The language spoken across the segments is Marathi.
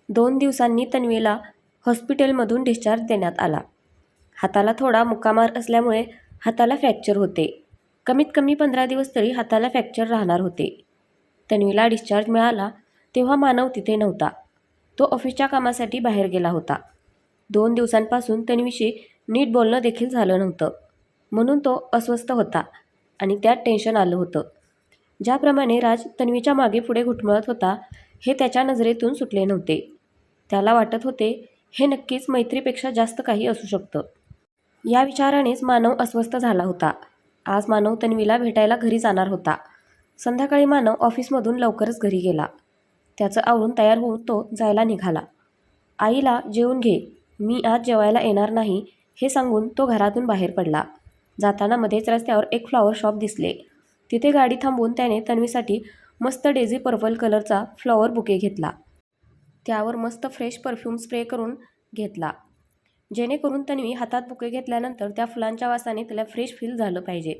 2 दिवसांनी तन्वीला हॉस्पिटलमधून डिस्चार्ज देण्यात आला. हाताला थोडा मुक्कामार असल्यामुळे हाताला फ्रॅक्चर होते. कमीत कमी 15 दिवस तरी हाताला फ्रॅक्चर राहणार होते. तन्वीला डिस्चार्ज मिळाला तेव्हा मानव तिथे नव्हता. तो ऑफिसच्या कामासाठी बाहेर गेला होता. 2 दिवसांपासून तन्वीशी नीट बोलणं देखील झालं नव्हतं. म्हणून तो अस्वस्थ होता आणि त्यात टेन्शन आलं होतं. ज्याप्रमाणे राज तन्वीच्या मागे पुढे घुटमळत होता हे त्याच्या नजरेतून सुटले नव्हते. त्याला वाटत होते हे नक्कीच मैत्रीपेक्षा जास्त काही असू शकतं. या विचारानेच मानव अस्वस्थ झाला होता. आज मानव तन्वीला भेटायला घरी जाणार होता. संध्याकाळी मानव ऑफिसमधून लवकरच घरी गेला. त्याचं आवरून तयार होऊन तो जायला निघाला. आईला जेवून घे, मी आज जेवायला येणार नाही हे सांगून तो घरातून बाहेर पडला. जाताना मध्येच रस्त्यावर एक फ्लॉवर शॉप दिसले. तिथे गाडी थांबवून त्याने तन्वीसाठी मस्त डेझी पर्पल कलरचा फ्लॉवर बुके घेतला. त्यावर मस्त फ्रेश परफ्यूम स्प्रे करून घेतला, जेणेकरून तन्वी हातात बुके घेतल्यानंतर त्या फुलांच्या वासाने तिला फ्रेश फील झालं पाहिजे.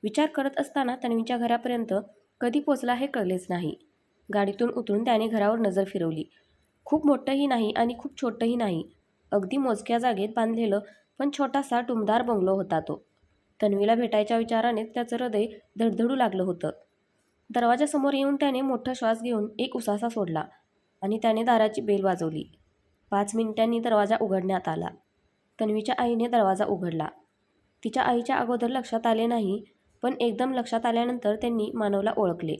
विचार करत असताना तन्वीच्या घरापर्यंत कधी पोचला हे कळलेच नाही. गाडीतून उतरून त्याने घरावर नजर फिरवली. खूप मोठंही नाही आणि खूप छोटंही नाही, अगदी मोजक्या जागेत बांधलेलं पण छोटासा टुमदार बंगलो होता तो. तन्वीला भेटायच्या विचाराने त्याचं हृदय धडधडू लागलं होतं. दरवाजासमोर येऊन त्याने मोठा श्वास घेऊन एक उसासा सोडला आणि त्याने दाराची बेल वाजवली. 5 मिनिटांनी दरवाजा उघडण्यात आला. तन्वीच्या आईने दरवाजा उघडला. तिच्या आईच्या अगोदर लक्षात आले नाही, पण एकदम लक्षात आल्यानंतर त्यांनी मानवला ओळखले.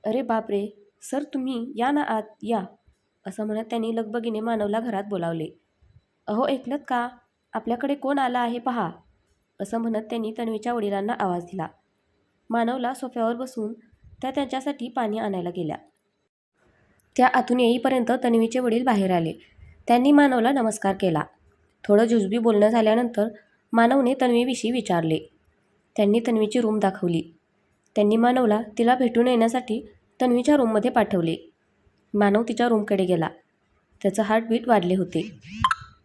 अरे बापरे सर, तुम्ही या ना आत या, असं म्हणत त्यांनी लगबगीने मानवला घरात बोलावले. अहो ऐकलत का, आपल्याकडे कोण आला आहे पहा, असं म्हणत त्यांनी तन्वीच्या वडिलांना आवाज दिला. मानवला सोफ्यावर बसवून त्या त्यांच्यासाठी पाणी आणायला गेल्या. त्या आतून येईपर्यंत तन्वीचे वडील बाहेर आले. त्यांनी मानवला नमस्कार केला. थोडं जुजबी बोलणं झाल्यानंतर मानवने तन्वीविषयी विचारले. त्यांनी तन्वीची रूम दाखवली. त्यांनी मानवला तिला भेटून येण्यासाठी तन्वीच्या रूममध्ये पाठवले. मानव तिच्या रूमकडे गेला. त्याचं हार्टबीट वाढले होते.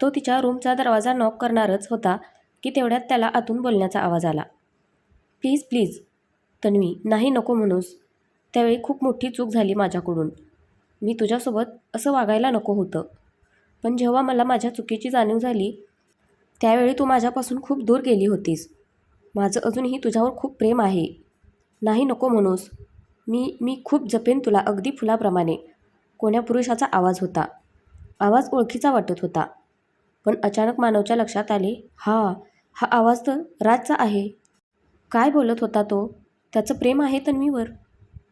तो तिच्या रूमचा दरवाजा नॉक करणारच होता की तेवढ्यात त्याला आतून बोलण्याचा आवाज आला. प्लीज प्लीज तन्वी, नाही नको म्हणूस. त्यावेळी खूप मोठी चूक झाली माझ्याकडून. मी तुझ्यासोबत असं वागायला नको होतं. पण जेव्हा मला माझ्या चुकीची जाणीव झाली त्यावेळी तू माझ्यापासून खूप दूर गेली होतीस. माझं अजूनही तुझ्यावर खूप प्रेम आहे. नाही नको म्हणूस. मी खूप जपेन तुला, अगदी फुलाप्रमाणे. कोण्या पुरुषाचा आवाज होता. आवाज ओळखीचा वाटत होता. पण अचानक मानवच्या लक्षात आले, हा आवाज तर राजचा आहे. काय बोलत होता तो? त्याचं प्रेम आहे तन्वीवर.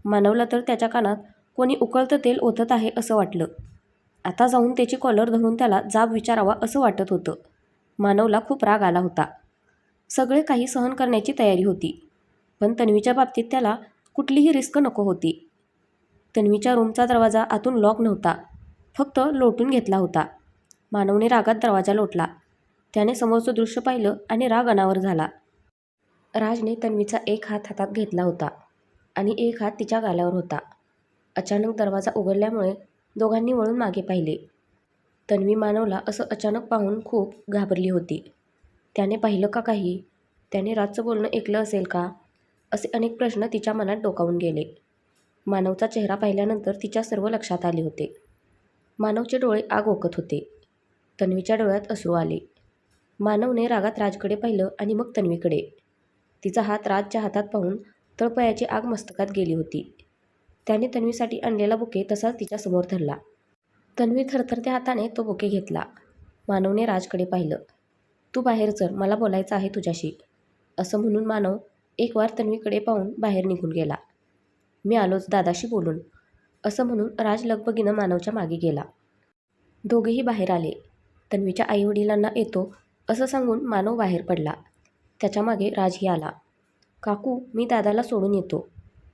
मानवला तर त्याच्या कानात कोणी उकळतं तेल ओतत आहे असं वाटलं. आता जाऊन त्याची कॉलर धरून त्याला जाब विचारावा असं वाटत होतं. मानवला खूप राग आला होता. सगळे काही सहन करण्याची तयारी होती, पण तन्वीच्या बाबतीत त्याला कुठलीही रिस्क नको होती. तन्वीच्या रूमचा दरवाजा आतून लॉक नव्हता, फक्त लोटून घेतला होता. मानवने रागात दरवाजा लोटला. त्याने समोरचं दृश्य पाहिलं आणि राग अनावर झाला. राजने तन्वीचा एक हात हातात घेतला होता आणि एक हात तिच्या गालावर होता. अचानक दरवाजा उघडल्यामुळे दोघांनी वळून मागे पाहिले. तन्वी मानवला असं अचानक पाहून खूप घाबरली होती. त्याने पाहिलं का काही? त्याने राजचं बोलणं ऐकलं असेल का? असे अनेक प्रश्न तिच्या मनात डोकावून गेले. मानवचा चेहरा पाहिल्यानंतर तिच्या सर्व लक्षात आले होते. मानवचे डोळे आग ओकत होते. तन्वीच्या डोळ्यात अश्रू आले. मानवने रागात राजकडे पाहिलं आणि मग तन्वीकडे. तिचा हात राजच्या हातात पाहून तळपायाची आग मस्तकात गेली होती. त्याने तन्वीसाठी आणलेला बुके तसाच तिच्यासमोर धरला. तन्वी थरथरत्या हाताने तो बुके घेतला. मानवने राजकडे पाहिलं. तू बाहेर चल, मला बोलायचं आहे तुझ्याशी, असं म्हणून मानव एक वार तन्वीकडे पाहून बाहेर निघून गेला. मी आलोच दादाशी बोलून, असं म्हणून राज लगबगीनं मानवच्या मागे गेला. दोघेही बाहेर आले. तन्वीच्या आईवडिलांना येतो असं सांगून मानव बाहेर पडला. त्याच्या मागे राजही आला. काकू, मी दादाला सोडून येतो,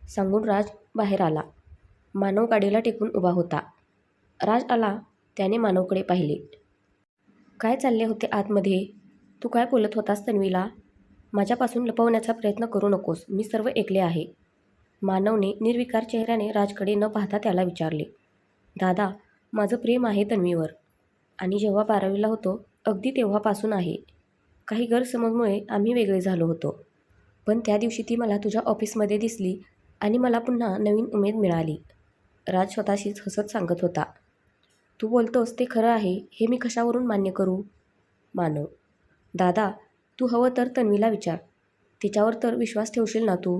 सांगून राज बाहेर आला. मानव गाडीला टेकून उभा होता. राज आला. त्याने मानवकडे पाहिले. काय चालले होते आतमध्ये? तू काय बोलत होतास तन्वीला? माझ्यापासून लपवण्याचा प्रयत्न करू नकोस, मी सर्व ऐकले आहे. मानवने निर्विकार चेहऱ्याने राजकडे न पाहता त्याला विचारले. दादा, माझं प्रेम आहे तन्वीवर, आणि जेव्हा 12वीला होतो अगदी तेव्हापासून आहे. काही गैरसमजमुळे आम्ही वेगळे झालो होतो, पण त्या दिवशी ती मला तुझ्या ऑफिसमध्ये दिसली आणि मला पुन्हा नवीन उमेद मिळाली. राज स्वतःशीच हसत सांगत होता. तू बोलतोस ते खरं आहे हे मी कशावरून मान्य करू? मानव: दादा, तू हवं तर तन्वीला विचार. तिच्यावर तर विश्वास ठेवशील ना तू?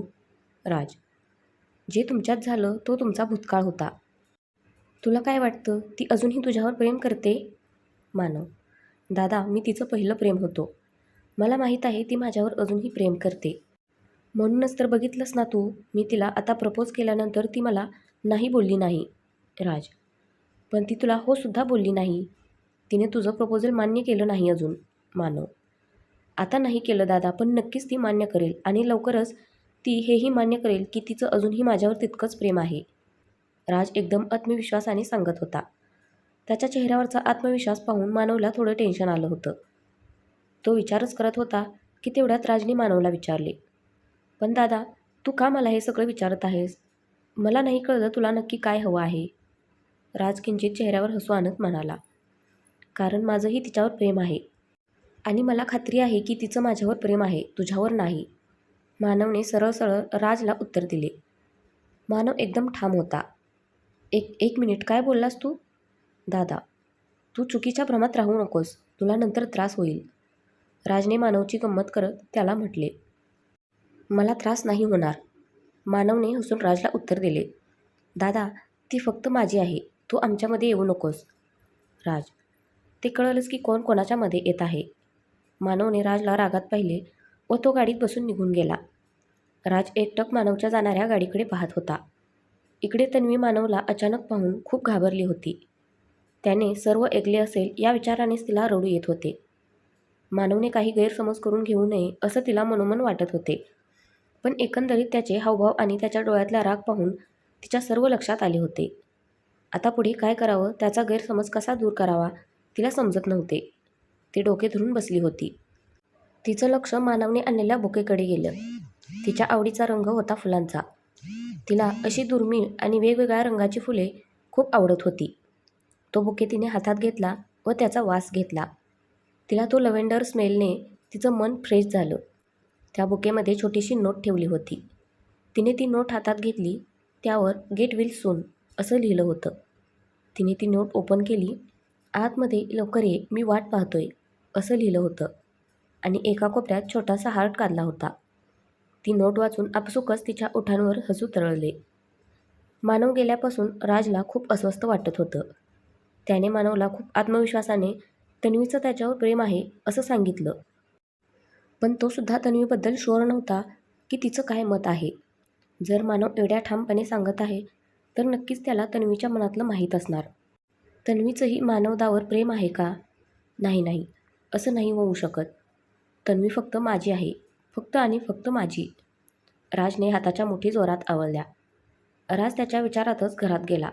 राज: जे तुमच्यात झालं तो तुमचा भूतकाळ होता. तुला काय वाटतं ती अजूनही तुझ्यावर प्रेम करते? मानव: दादा, मी तिचं पहिलं प्रेम होतो. मला माहीत आहे ती माझ्यावर अजूनही प्रेम करते. म्हणूनच तर बघितलंस ना तू, मी तिला आता प्रपोज केल्यानंतर ती मला नाही बोलली नाही. राज: पण ती तुला हो सुद्धा बोलली नाही. तिने तुझं प्रपोजल मान्य केलं नाही अजून. मानव: आता नाही केलं दादा, पण नक्कीच ती मान्य करेल आणि लवकरच ती हेही मान्य करेल की तिचं अजूनही माझ्यावर तितकंच प्रेम आहे. राज एकदम आत्मविश्वासाने सांगत होता. त्याच्या चेहऱ्यावरचा आत्मविश्वास पाहून मानवला थोडं टेन्शन आलं होतं. तो विचारच करत होता की तेवढ्यात राजने मानवला विचारले, पण दादा, तू का मला हे सगळं विचारत आहेस? मला नाही कळलं तुला नक्की काय हवं आहे? राज किंचित चेहऱ्यावर हसू आणत म्हणाला, कारण माझंही तिच्यावर प्रेम आहे आणि मला खात्री आहे की तिचं माझ्यावर प्रेम आहे, तुझ्यावर नाही. मानवने सरळ सरळ राजला उत्तर दिले. मानव एकदम ठाम होता. एक मिनिट, काय बोललास तू? दादा, तू चुकीच्या भ्रमात राहू नकोस, तुला नंतर त्रास होईल. राजने मानवची गंमत करत त्याला म्हटले. मला त्रास नाही होणार. मानवने हसून राजला उत्तर दिले. दादा, ती फक्त माझी आहे, तू आमच्यामध्ये येऊ नकोस. राज: ते कळलंच की कोण कोणाच्या मध्ये येत आहे. मानवने राजला रागात पाहिले व तो गाडीत बसून निघून गेला. राज एकटक मानवच्या जाणाऱ्या गाडीकडे पाहत होता. इकडे तन्वी मानवला अचानक पाहून खूप घाबरली होती. त्याने सर्व ऐकले असेल या विचारानेच तिला रडू येत होते. मानवने काही गैरसमज करून घेऊ नये असं तिला मनोमन वाटत होते, पण एकंदरीत त्याचे हावभाव आणि त्याच्या डोळ्यातला राग पाहून तिच्या सर्व लक्षात आले होते. आता पुढे काय करावं, त्याचा गैरसमज कसा दूर करावा तिला समजत नव्हते. ती डोके धरून बसली होती. तिचं लक्ष मानवने आणलेल्या बुकेकडे गेलं. तिच्या आवडीचा रंग होता फुलांचा. तिला अशी दुर्मिळ आणि वेगवेगळ्या रंगाची फुले खूप आवडत होती. तो बुके तिने हातात घेतला व त्याचा वास घेतला. तिला तो लव्हेंडर स्मेलने तिचं मन फ्रेश झालं. त्या बुकेमध्ये छोटीशी नोट ठेवली होती. तिने ती नोट हातात घेतली. त्यावर गेट विल सून असं लिहिलं होतं. तिने ती नोट ओपन केली. आतमध्ये लवकर ये, मी वाट पाहतोय असं लिहिलं होतं आणि एका कोपऱ्यात छोटासा हार्ट काढला होता. ती नोट वाचून आपसुकच तिच्या ओठांवर हसू तरळले. मानव गेल्यापासून राजला खूप अस्वस्थ वाटत होतं. त्याने मानवला खूप आत्मविश्वासाने तन्वीचं त्याच्यावर प्रेम आहे असं सांगितलं, पण तो सुद्धा तन्वीबद्दल शुअर नव्हता की तिचं काय मत आहे. जर मानव एवढ्या ठामपणे सांगत आहे तर नक्कीच त्याला तन्वीच्या मनातलं माहीत असणार. तन्वीचंही मानवदावर प्रेम आहे का? नाही, असं नाही होऊ शकत. तन्वी फक्त माझी आहे, फक्त आणि फक्त माझी. राजने हाताच्या मुठी जोरात आवळल्या. राज त्याच्या विचारातच घरात गेला.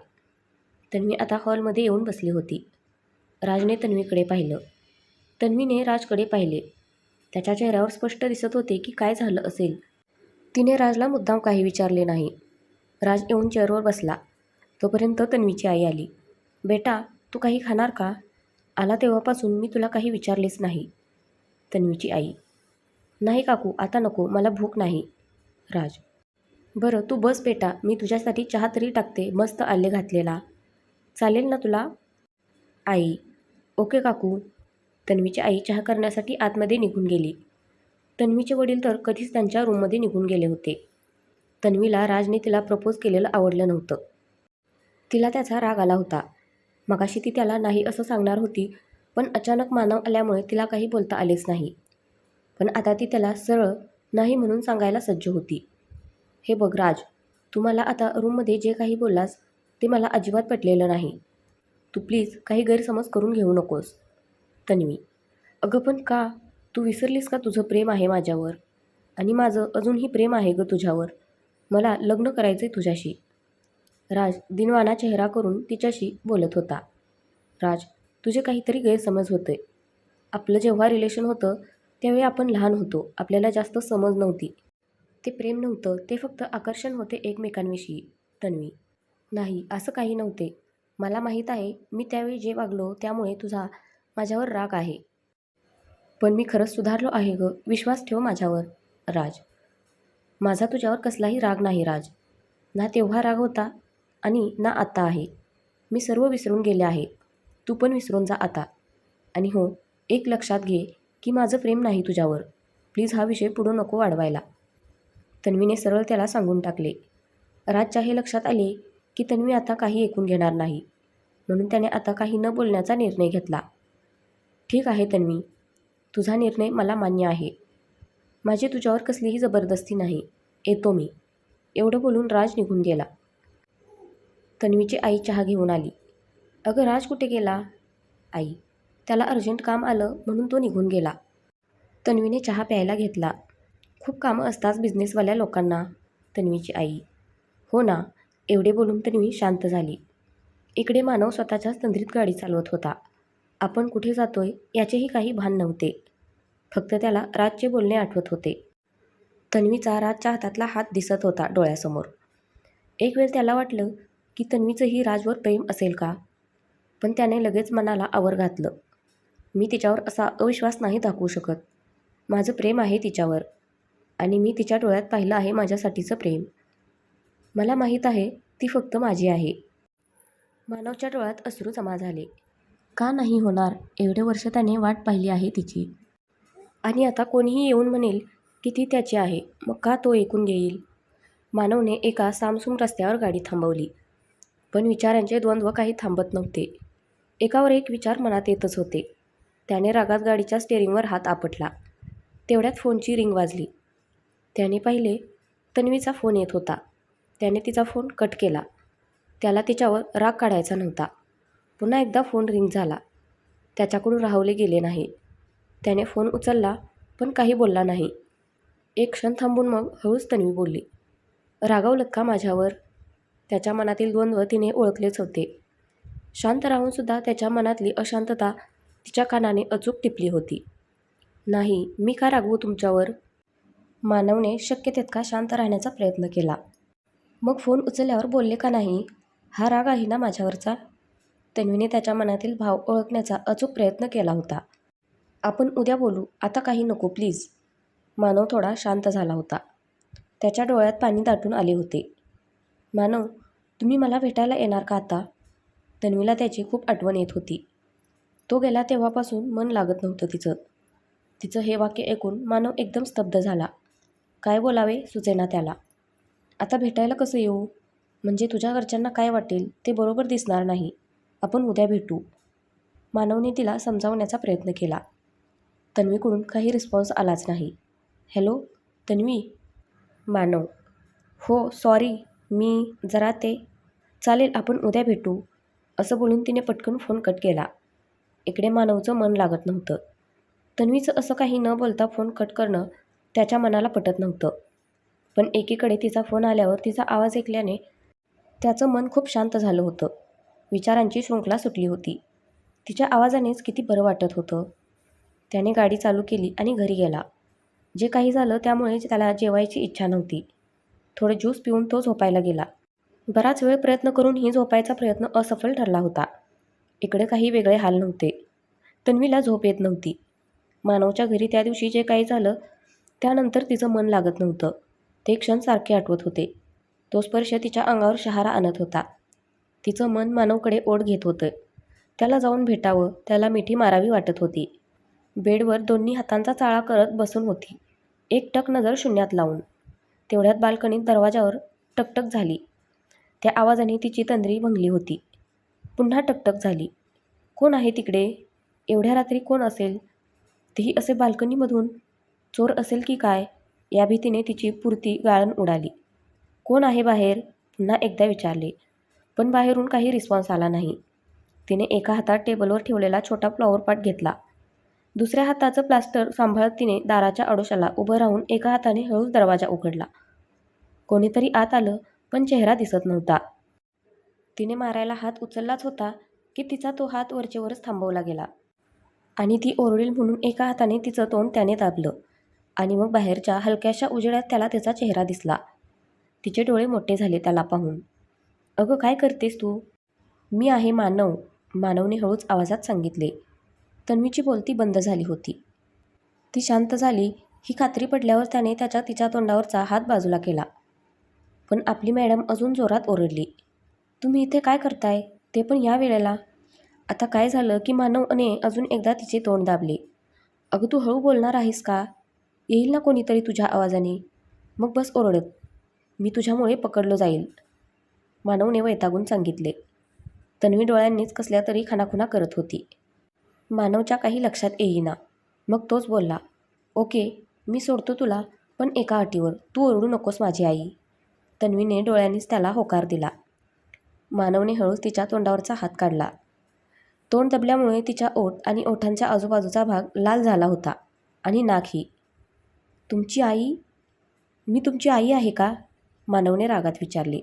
तन्वी आता हॉलमध्ये येऊन बसली होती. राजने तन्वीकडे पाहिलं. तन्वीने राजकडे पाहिले. त्याच्या चेहऱ्यावर स्पष्ट दिसत होते की काय झालं असेल. तिने राजला मुद्दाम काही विचारले नाही. राज येऊन चेअरवर बसला. तोपर्यंत तन्वीची आई आली. बेटा, तू काही खाणार का? आला तेव्हापासून मी तुला काही विचारलेच नाही. तन्वीची आई: नाही काकू, आता नको, मला भूक नाही. राज: बरं तू बस बेटा, मी तुझ्यासाठी चहा तरी टाकते, मस्त आले घातलेला. चालेल ना तुला? आई: ओके काकू. तन्वीची आई चहा करण्यासाठी आतमध्ये निघून गेली. तन्वीचे वडील तर कधीच त्यांच्या रूममध्ये निघून गेले होते. तन्वीला राजने तिला प्रपोज केलेलं आवडलं नव्हतं. तिला त्याचा राग आला होता. मगाशी ती त्याला नाही असं सांगणार होती, पण अचानक मानव आल्यामुळे तिला काही बोलता आलेच नाही. पण आता ती त्याला सरळ नाही म्हणून सांगायला सज्ज होती. हे बघ राज, तू मला आता रूममध्ये जे काही बोललास ते मला अजिबात पटलेलं नाही. तू प्लीज काही गैरसमज करून घेऊ नकोस. तन्वी: अगं पण का? तू विसरलीस का तुझं प्रेम आहे माझ्यावर? आणि माझं अजूनही प्रेम आहे गं तुझ्यावर. मला लग्न करायचं आहे तुझ्याशी. राज दिनवाना चेहरा करून तिच्याशी बोलत होता. राज: तुझे काहीतरी गैरसमज होते. आपलं जेव्हा रिलेशन होतं त्यावेळी आपण लहान होतो, आपल्याला जास्त समज नव्हती. ते प्रेम नव्हतं, ते फक्त आकर्षण होते एकमेकांविषयी. तन्वी: नाही, असं काही नव्हते. मला माहीत आहे मी त्यावेळी जे वागलो त्यामुळे तुझा माझ्यावर राग आहे. पण मी खरंच सुधारलो आहे गं, विश्वास ठेव माझ्यावर. राज: माझा तुझ्यावर कसलाही राग नाही राज. ना तेव्हा राग होता आणि ना आता आहे. मी सर्व विसरून गेले आहे. तू पण विसरून जा आता. आणि हो, एक लक्षात घे की माझं प्रेम नाही तुझ्यावर. प्लीज हा विषय पुढं नको वाढवायला. तन्वीने सरळ त्याला सांगून टाकले. राजच्या हे लक्षात आले की तन्वी आता काही ऐकून घेणार नाही, म्हणून त्याने आता काही न बोलण्याचा निर्णय घेतला. ठीक आहे तन्वी, तुझा निर्णय मला मान्य आहे. माझी तुझ्यावर कसलीही जबरदस्ती नाही. येतो मी. एवढं बोलून राज निघून गेला. तन्वीची आई चहा घेऊन आली. अगं राज कुठे गेला? आई, त्याला अर्जंट काम आलं म्हणून तो निघून गेला. तन्वीने चहा प्यायला घेतला. खूप कामं असतात बिझनेसवाल्या लोकांना. तन्वीची आई, हो ना. एवढे बोलून तन्वी शांत झाली. इकडे मानव स्वतःच्याच तंद्रीत गाडी चालवत होता. आपण कुठे जातोय याचेही काही भान नव्हते. फक्त त्याला राजचे बोलणे आठवत होते. तन्वीचा राजच्या हातातला हात दिसत होता डोळ्यासमोर. एक वेळ त्याला वाटलं की तन्वीचंही राजवर प्रेम असेल का? पण त्याने लगेच मनाला आवर घातलं. मी तिच्यावर असा अविश्वास नाही दाखवू शकत. माझं प्रेम आहे तिच्यावर आणि मी तिच्या डोळ्यात पाहिलं आहे माझ्यासाठीचं प्रेम. मला माहीत आहे ती फक्त माझी आहे. मानवच्या डोळ्यात अश्रू जमा झाले. का नाही होणार? एवढे वर्ष त्याने वाट पाहिली आहे तिची. आणि आता कोणीही येऊन म्हणेल की ती त्याची आहे, मग का तो ऐकून घेईल? मानवने एका सामसूम रस्त्यावर गाडी थांबवली. पण विचारांचे द्वंद्व काही थांबत नव्हते. एकावर एक विचार मनात येतच होते. त्याने रागात गाडीच्या स्टेअरिंगवर हात आपटला. तेवढ्यात फोनची रिंग वाजली. त्याने पाहिले तन्वीचा फोन येत होता. त्याने तिचा फोन कट केला. त्याला तिच्यावर राग काढायचा नव्हता. पुन्हा एकदा फोन रिंग झाला. त्याच्याकडून राहवले गेले नाही. त्याने फोन उचलला पण काही बोलला नाही. एक क्षण थांबून मग हळूच तन्वी बोलली. रागावलत का माझ्यावर? त्याच्या मनातील द्वंद्व तिने ओळखलेच होते. शांत राहूनसुद्धा त्याच्या मनातली अशांतता तिच्या कानाने अचूक टिपली होती. नाही, मी का रागवू तुमच्यावर? मानवने शक्य तितका शांत राहण्याचा प्रयत्न केला. मग फोन उचलल्यावर बोलले का नाही? हा राग आहे ना माझ्यावरचा? तन्वीने त्याच्या मनातील भाव ओळखण्याचा अचूक प्रयत्न केला होता. आपण उद्या बोलू, आता काही नको प्लीज. मानव थोडा शांत झाला होता. त्याच्या डोळ्यात पाणी दाटून आले होते. मानव, तुम्ही मला भेटायला येणार का आता? तन्वीला त्याची खूप आठवण येत होती. तो गेला तेव्हापासून मन लागत नव्हतं तिचं. तिचं हे वाक्य ऐकून मानव एकदम स्तब्ध झाला. काय बोलावे सुचेना त्याला. आता भेटायला कसं येऊ? म्हणजे तुझ्या घरच्यांना काय वाटेल ते बरोबर दिसणार नाही. आपण उद्या भेटू. मानवने तिला समजावण्याचा प्रयत्न केला. तन्वीकडून काही रिस्पॉन्स आलाच नाही. हॅलो तन्वी? मानव, हो सॉरी, मी जरा ते चालेल आपण उद्या भेटू, असं बोलून तिने पटकन फोन कट केला. इकडे मानवचं मन लागत नव्हतं. तन्वीचं असं काही न बोलता फोन कट करणं त्याच्या मनाला पटत नव्हतं. पण एकीकडे तिचा फोन आल्यावर तिचा आवाज ऐकल्याने त्याचं मन खूप शांत झालं होतं. विचारांची शृंखला सुटली होती. तिच्या आवाजानेच किती बरं वाटत होतं. त्याने गाडी चालू केली आणि घरी गेला. जे काही झालं त्यामुळे त्याला जेवायची इच्छा नव्हती. थोडे ज्यूस पिऊन तो झोपायला गेला. बराच वेळ प्रयत्न करूनही झोपायचा प्रयत्न असफल ठरला होता. इकडे काही वेगळे हाल नव्हते. तन्वीला झोप येत नव्हती. मानवच्या घरी त्या दिवशी जे काही झालं त्यानंतर तिचं मन लागत नव्हतं. ते क्षण सारखे आठवत होते. तो स्पर्श तिच्या अंगावर शहारा आणत होता. तिचं मन मानवकडे ओढ घेत होतं. त्याला जाऊन भेटावं, त्याला मिठी मारावी वाटत होती. बेडवर दोन्ही हातांचा चाळा करत बसून होती, एक टक नजर शून्यात लावून. तेवढ्यात बाल्कनीत दरवाजावर टकटक झाली. त्या आवाजाने तिची तंद्री भंगली होती. पुन्हा टकटक झाली. कोण आहे तिकडे? एवढ्या रात्री कोण असेल? तेही असे बाल्कनीमधून? चोर असेल की काय? या भीतीने तिची पुरती गाळण उडाली. कोण आहे बाहेर? पुन्हा एकदा विचारले, पण बाहेरून काही रिस्पॉन्स आला नाही. तिने एका हातात टेबलवर ठेवलेला छोटा फ्लॉवर पॉट घेतला. दुसऱ्या हाताचं प्लास्टर सांभाळत तिने दाराच्या आडोशाला उभं राहून एका हाताने हळूच दरवाजा उघडला. कोणीतरी आत आलं पण चेहरा दिसत नव्हता. तिने मारायला हात उचललाच होता की तिचा तो हात वरचेवरच थांबवला गेला आणि ती ओरडेल म्हणून एका हाताने तिचं तोंड त्याने दाबलं आणि मग बाहेरच्या हलक्याशा उजेडात त्याला त्याचा चेहरा दिसला. तिचे डोळे मोठे झाले त्याला पाहून. अगं काय करतेस तू? मी आहे मानव, मानवने हळूच आवाजात सांगितले. तन्वीची बोलती बंद झाली होती. ती शांत झाली ही खात्री पडल्यावर त्याने तिच्या तोंडावरचा हात बाजूला केला. पण आपली मॅडम अजून जोरात ओरडली. तुम्ही इथे काय करताय? ते पण या वेळेला? आता काय झालं की मानवने अजून एकदा तिचे तोंड दाबले. अगं तू हळू बोलणार आहेस का? येईल ना कोणीतरी तुझ्या आवाजाने. मग बस ओरडत. मी तुझ्यामुळे पकडलो जाईल, मानवने वैतागून सांगितले. तन्वी डोळ्यांनीच कसल्या तरी खाणाखुणा करत होती. मानवच्या काही लक्षात येईना. मग तोच बोलला, ओके मी सोडतो तुला, पण एका अटीवर, तू ओरडू नकोस माझी आई. तन्वीने डोळ्यांनीच त्याला होकार दिला. मानवने हळूच तिच्या तोंडावरचा हात काढला. तोंड दबल्यामुळे तिच्या ओठ आणि ओठांच्या आजूबाजूचा भाग लाल झाला होता आणि नाकही. तुमची आई? मी तुमची आई आहे का? मानवने रागात विचारले.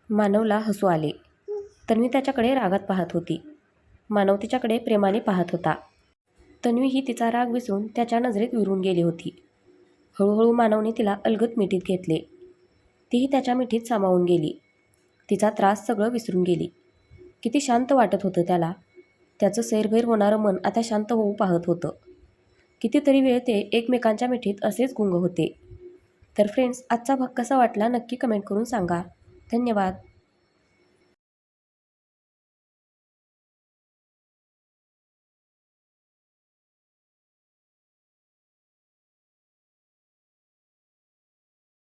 मानवला हसू आले. तन्वी त्याच्याकडे रागात पाहत होती. मानव तिच्याकडे प्रेमाने पाहत होता. तन्वी ही तिचा राग विसरून त्याच्या नजरेत विरून गेली होती. हळूहळू मानवने तिला अलगद मिठीत घेतले. तीही त्याच्या मिठीत सामावून गेली. तिचा त्रास सगळं विसरून गेली. किती शांत वाटत होतं त्याला. त्याचं सैरभैर होणारं मन आता शांत होऊ पाहत होतं. कितीतरी वेळ ते एकमेकांच्या मिठीत असेच गुंग होते. तर फ्रेंड्स, आजचा भाग कसा वाटला नक्की कमेंट करून सांगा. धन्यवाद.